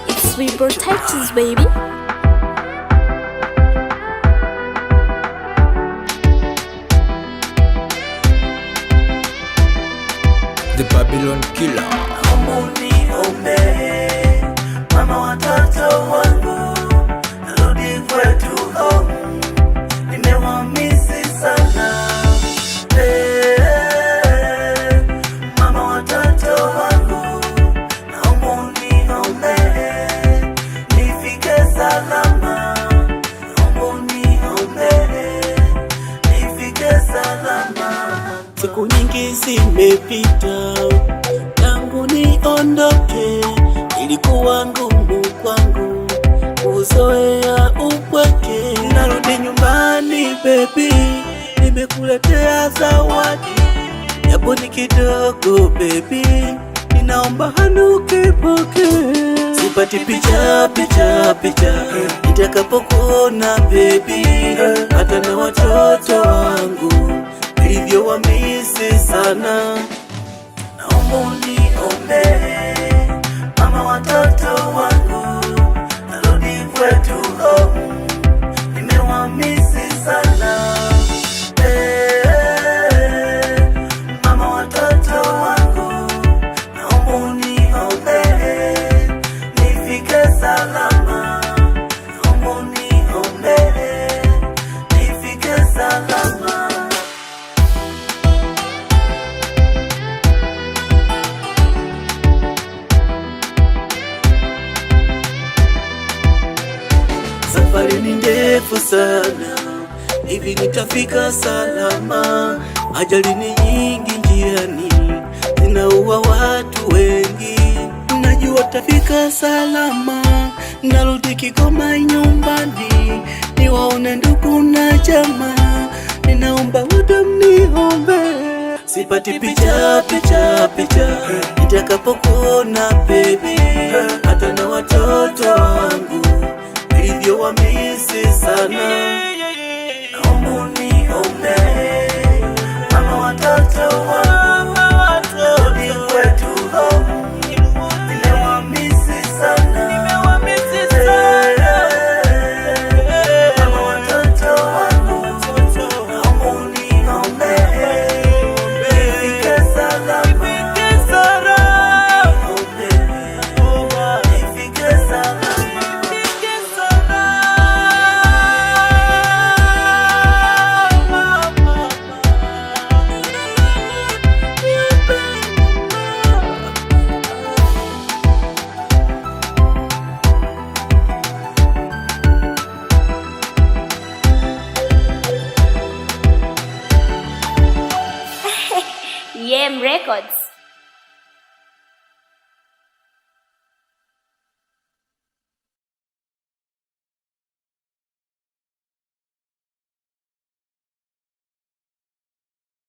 It's we protect us, baby. The Babylon Killer. Uniombe mama watoto wangu, narudi kwetu home, nimewamisi sana. Mama watoto wangu, naomba uniombe nifike salama, naomba uniombe nifike salama. Siku nyingi zimepita tangu niondoke, ilikuwa ngumu kwangu kuzoea upweke. Narudi nyumbani baby, nimekuletea zawadi, japo ni kidogo baby, ninaomba hanukipoke. Sipati picha nitakapokuona baby, hata na watoto wangu hivyo wamisi sana. Naomba uniombe mama watoto wangu, narudi kwetu home, nimewamisi sana. Mama watoto wangu, naomba uniombe nifike salama, naomba uniombe nifike salama. Safari ni ndefu sana, hivi nitafika salama? Ajali ni nyingi njiani, zinaua watu wengi. Najua tafika salama, narudi Kigoma nyumbani, niwaone ndugu na jamaa, ninaomba wote mniombe. Sipati picha nitakapokuona baby, hata na watoto wangu hivyo wamisi sana. Naomba uniombe mama watoto wangu, narudi kwetu home, nimewamisi sana. Mama watoto wangu, naomba uniombe nifike salama, nifike salama. Yem Records.